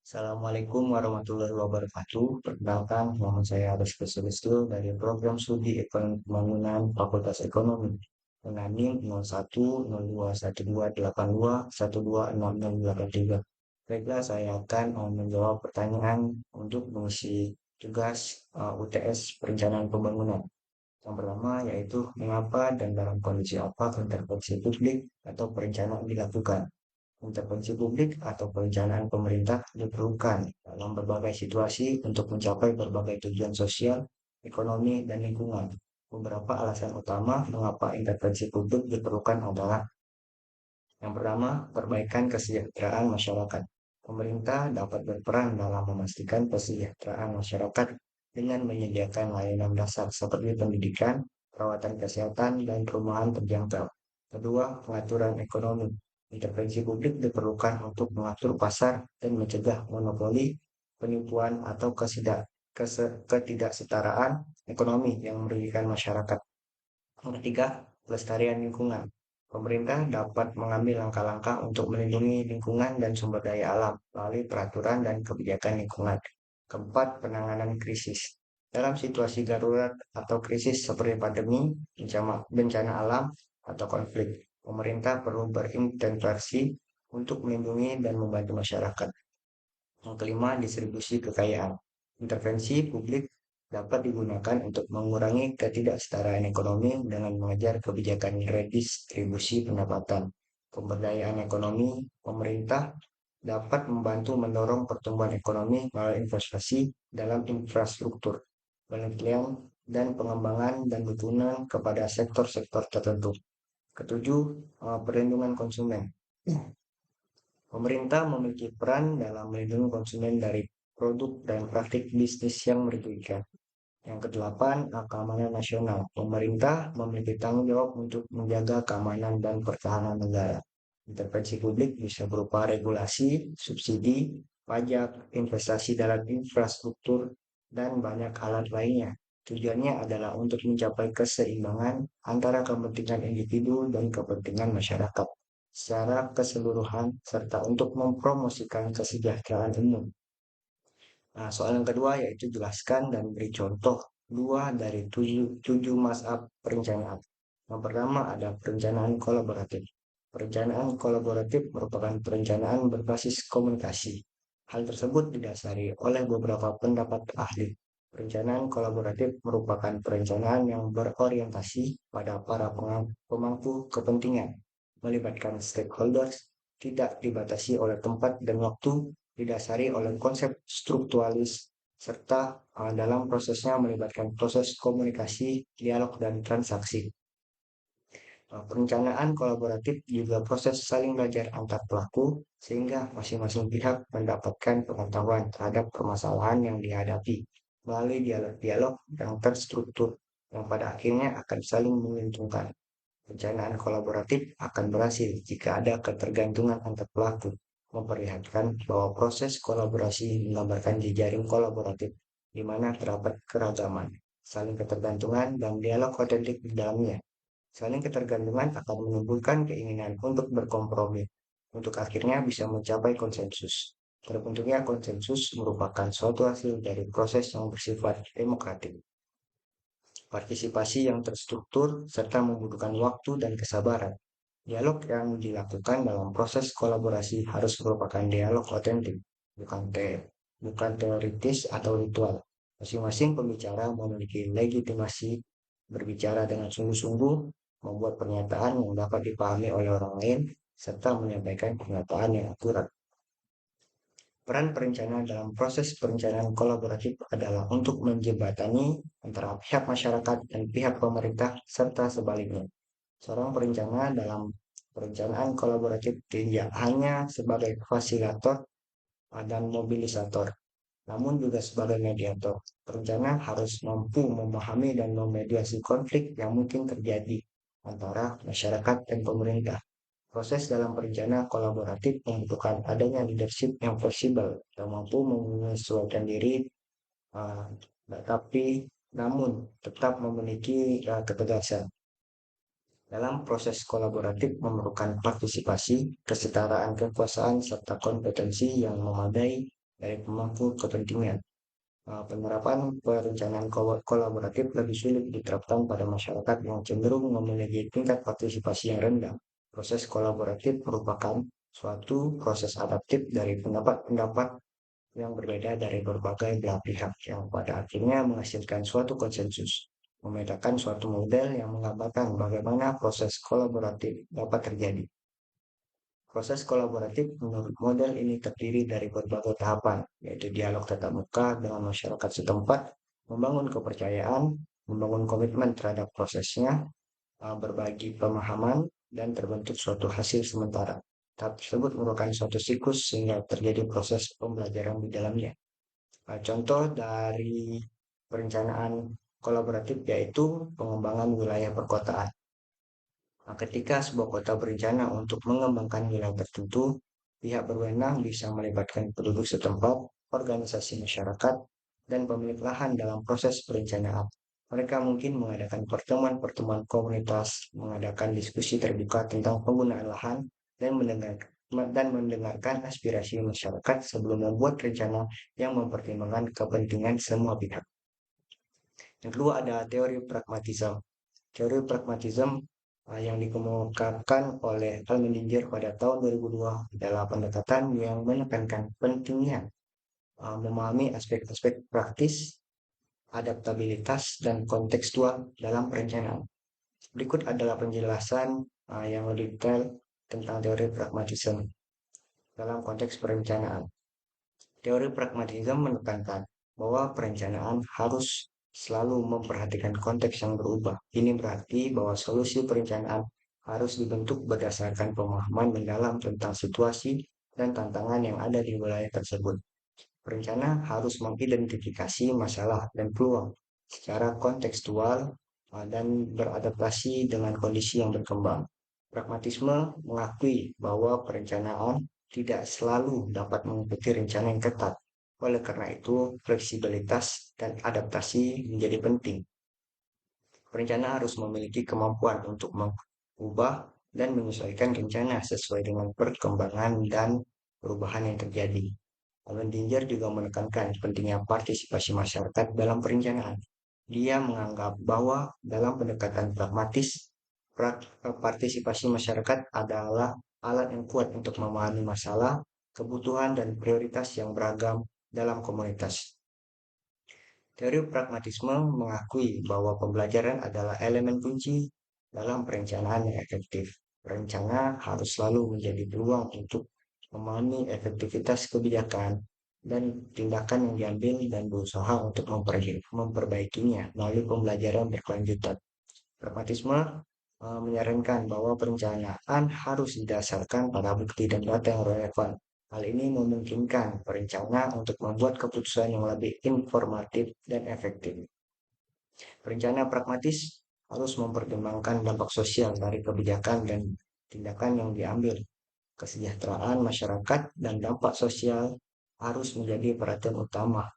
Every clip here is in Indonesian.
Assalamualaikum warahmatullahi wabarakatuh. Perkenalkan, nama saya Aris Kesulisto dari Program Studi Ekonomi Pembangunan Fakultas Ekonomi dengan NIM 01021282126683. Baiklah, saya akan menjawab pertanyaan untuk mengisi tugas UTS Perencanaan Pembangunan. Yang pertama yaitu mengapa dan dalam kondisi apa intervensi publik atau perencanaan dilakukan. Intervensi publik atau perencanaan pemerintah diperlukan dalam berbagai situasi untuk mencapai berbagai tujuan sosial, ekonomi, dan lingkungan. Beberapa alasan utama mengapa intervensi publik diperlukan adalah yang pertama, perbaikan kesejahteraan masyarakat. Pemerintah dapat berperan dalam memastikan kesejahteraan masyarakat dengan menyediakan layanan dasar seperti pendidikan, perawatan kesehatan, dan perumahan terjangkau. Kedua, pengaturan ekonomi. Intervensi publik diperlukan untuk mengatur pasar dan mencegah monopoli, penipuan, atau ketidaksetaraan ekonomi yang merugikan masyarakat. Yang ketiga, pelestarian lingkungan. Pemerintah dapat mengambil langkah-langkah untuk melindungi lingkungan dan sumber daya alam melalui peraturan dan kebijakan lingkungan. Keempat, penanganan krisis. Dalam situasi darurat atau krisis seperti pandemi, bencana alam, atau konflik, pemerintah perlu berintervensi untuk melindungi dan membantu masyarakat. Yang kelima, distribusi kekayaan. Intervensi publik dapat digunakan untuk mengurangi ketidaksetaraan ekonomi dengan mengejar kebijakan redistribusi pendapatan. Pemberdayaan ekonomi, pemerintah dapat membantu mendorong pertumbuhan ekonomi melalui investasi dalam infrastruktur, penelitian, dan pengembangan dan dukungan kepada sektor-sektor tertentu. Ketujuh, perlindungan konsumen. Pemerintah memiliki peran dalam melindungi konsumen dari produk dan praktik bisnis yang merugikan. Yang kedelapan, keamanan nasional. Pemerintah memiliki tanggung jawab untuk menjaga keamanan dan pertahanan negara. Intervensi publik bisa berupa regulasi, subsidi, pajak, investasi dalam infrastruktur, dan banyak alat lainnya. Tujuannya adalah untuk mencapai keseimbangan antara kepentingan individu dan kepentingan masyarakat secara keseluruhan serta untuk mempromosikan kesejahteraan umum. Nah, soal yang kedua yaitu jelaskan dan beri contoh dua dari tujuh mazhab perencanaan. Yang pertama ada perencanaan kolaboratif. Perencanaan kolaboratif merupakan perencanaan berbasis komunikasi. Hal tersebut didasari oleh beberapa pendapat ahli. Perencanaan kolaboratif merupakan perencanaan yang berorientasi pada para pemangku kepentingan, melibatkan stakeholders, tidak dibatasi oleh tempat dan waktu, didasari oleh konsep strukturalis, serta dalam prosesnya melibatkan proses komunikasi, dialog, dan transaksi. Perencanaan kolaboratif juga proses saling belajar antar pelaku, sehingga masing-masing pihak mendapatkan pengetahuan terhadap permasalahan yang dihadapi melalui dialog-dialog yang terstruktur, yang pada akhirnya akan saling menguntungkan. Perencanaan kolaboratif akan berhasil jika ada ketergantungan antar pelaku, memperlihatkan bahwa proses kolaborasi menggambarkan jejaring kolaboratif, di mana terdapat keragaman, saling ketergantungan, dan dialog otentik di dalamnya. Saling ketergantungan akan menimbulkan keinginan untuk berkompromi, untuk akhirnya bisa mencapai konsensus. Terbentuknya konsensus merupakan suatu hasil dari proses yang bersifat demokratik. Partisipasi yang terstruktur serta membutuhkan waktu dan kesabaran. Dialog yang dilakukan dalam proses kolaborasi harus merupakan dialog otentik, bukan teoritis atau ritual. Masing-masing pembicara memiliki legitimasi berbicara dengan sungguh-sungguh, membuat pernyataan yang dapat dipahami oleh orang lain, serta menyampaikan pernyataan yang akurat. Peran perencana dalam proses perencanaan kolaboratif adalah untuk menjembatani antara pihak masyarakat dan pihak pemerintah serta sebaliknya. Seorang perencana dalam perencanaan kolaboratif tidak hanya sebagai fasilitator dan mobilisator, namun juga sebagai mediator. Perencana harus mampu memahami dan memediasi konflik yang mungkin terjadi antara masyarakat dan pemerintah. Proses dalam perencanaan kolaboratif membutuhkan adanya leadership yang fleksibel yang mampu menyesuaikan diri, uh, tapi namun tetap memiliki ketegasan. Dalam proses kolaboratif memerlukan partisipasi, kesetaraan kekuasaan, serta kompetensi yang memadai dari pemangku kepentingan. Penerapan perencanaan kolaboratif lebih sulit diterapkan pada masyarakat yang cenderung memiliki tingkat partisipasi yang rendah. Proses kolaboratif merupakan suatu proses adaptif dari pendapat-pendapat yang berbeda dari berbagai belah pihak yang pada akhirnya menghasilkan suatu konsensus, memetakan suatu model yang menggambarkan bagaimana proses kolaboratif dapat terjadi. Proses kolaboratif menurut model ini terdiri dari berbagai tahapan, yaitu dialog tatap muka dengan masyarakat setempat, membangun kepercayaan, membangun komitmen terhadap prosesnya, berbagi pemahaman, dan terbentuk suatu hasil sementara. Tahap tersebut merupakan suatu siklus sehingga terjadi proses pembelajaran di dalamnya. Contoh dari perencanaan kolaboratif yaitu pengembangan wilayah perkotaan. Ketika sebuah kota berencana untuk mengembangkan wilayah tertentu, pihak berwenang bisa melibatkan penduduk setempat, organisasi masyarakat, dan pemilik lahan dalam proses perencanaan. Mereka mungkin mengadakan pertemuan-pertemuan komunitas, mengadakan diskusi terbuka tentang penggunaan lahan, dan mendengarkan aspirasi masyarakat sebelum membuat rencana yang mempertimbangkan kepentingan semua pihak. Yang kedua ada teori pragmatisme. Teori pragmatisme yang dikemukakan oleh Almendinger pada tahun 2002 adalah pendekatan yang menekankan pentingnya memahami aspek-aspek praktis, adaptabilitas, dan kontekstual dalam perencanaan. Berikut adalah penjelasan yang lebih detail tentang teori pragmatisme dalam konteks perencanaan. Teori pragmatisme menekankan bahwa perencanaan harus selalu memperhatikan konteks yang berubah. Ini berarti bahwa solusi perencanaan harus dibentuk berdasarkan pemahaman mendalam tentang situasi dan tantangan yang ada di wilayah tersebut. Perencana harus mengidentifikasi masalah dan peluang secara kontekstual dan beradaptasi dengan kondisi yang berkembang. Pragmatisme mengakui bahwa perencanaan tidak selalu dapat mengikuti rencana yang ketat. Oleh karena itu, fleksibilitas dan adaptasi menjadi penting. Perencana harus memiliki kemampuan untuk mengubah dan menyesuaikan rencana sesuai dengan perkembangan dan perubahan yang terjadi. Alan Dinger juga menekankan pentingnya partisipasi masyarakat dalam perencanaan. Dia menganggap bahwa dalam pendekatan pragmatis, partisipasi masyarakat adalah alat yang kuat untuk memahami masalah, kebutuhan, dan prioritas yang beragam dalam komunitas. Teori pragmatisme mengakui bahwa pembelajaran adalah elemen kunci dalam perencanaan yang efektif. Rencana harus selalu menjadi peluang untuk memahami efektivitas kebijakan dan tindakan yang diambil dan berusaha untuk memperbaikinya melalui pembelajaran berkelanjutan. Pragmatisme menyarankan bahwa perencanaan harus didasarkan pada bukti dan data yang relevan. Hal ini memungkinkan perencana untuk membuat keputusan yang lebih informatif dan efektif. Perencana pragmatis harus mempertimbangkan dampak sosial dari kebijakan dan tindakan yang diambil. Kesejahteraan masyarakat dan dampak sosial harus menjadi perhatian utama.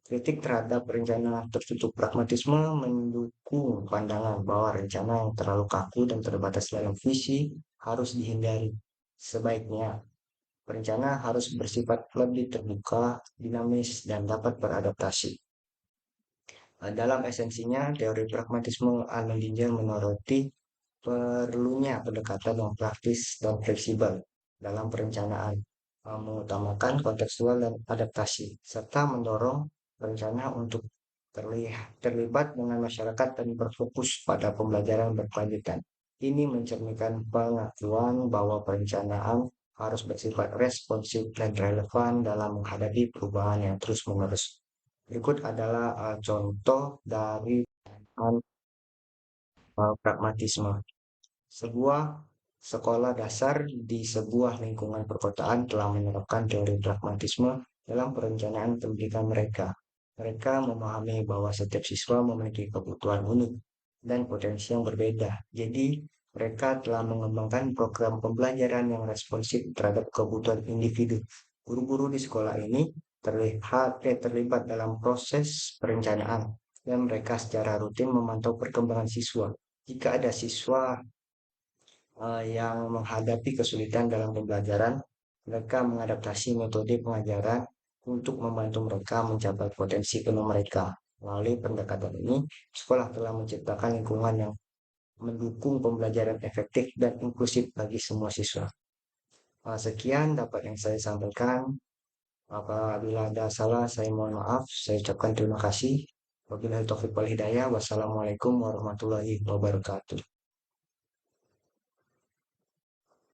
Kritik terhadap rencana tertutup pragmatisme mendukung pandangan bahwa rencana yang terlalu kaku dan terbatas dalam visi harus dihindari. Sebaiknya, perencana harus bersifat lebih terbuka, dinamis, dan dapat beradaptasi. Dalam esensinya, teori pragmatisme Almendinger menyoroti perlunya pendekatan yang praktis dan fleksibel dalam perencanaan, mengutamakan kontekstual dan adaptasi, serta mendorong rencana untuk terlibat dengan masyarakat dan berfokus pada pembelajaran berkelanjutan. Ini mencerminkan pengakuan bahwa perencanaan harus bersifat responsif dan relevan dalam menghadapi perubahan yang terus-menerus. Berikut adalah contoh dari pragmatisme. Sebuah sekolah dasar di sebuah lingkungan perkotaan telah menerapkan teori pragmatisme dalam perencanaan pendidikan mereka. Mereka memahami bahwa setiap siswa memiliki kebutuhan unik dan potensi yang berbeda. Jadi, mereka telah mengembangkan program pembelajaran yang responsif terhadap kebutuhan individu. Guru-guru di sekolah ini terlibat dalam proses perencanaan dan mereka secara rutin memantau perkembangan siswa. Jika ada siswa yang menghadapi kesulitan dalam pembelajaran, Mereka mengadaptasi metode pengajaran untuk membantu mereka mencapai potensi penuh mereka. Melalui pendekatan ini, sekolah telah menciptakan lingkungan yang mendukung pembelajaran efektif dan inklusif bagi semua siswa. Sekian dapat yang saya sampaikan. Apabila ada salah, saya mohon maaf. Saya ucapkan terima kasih. Wabillahi taufiq wal hidayah. Wassalamualaikum warahmatullahi wabarakatuh.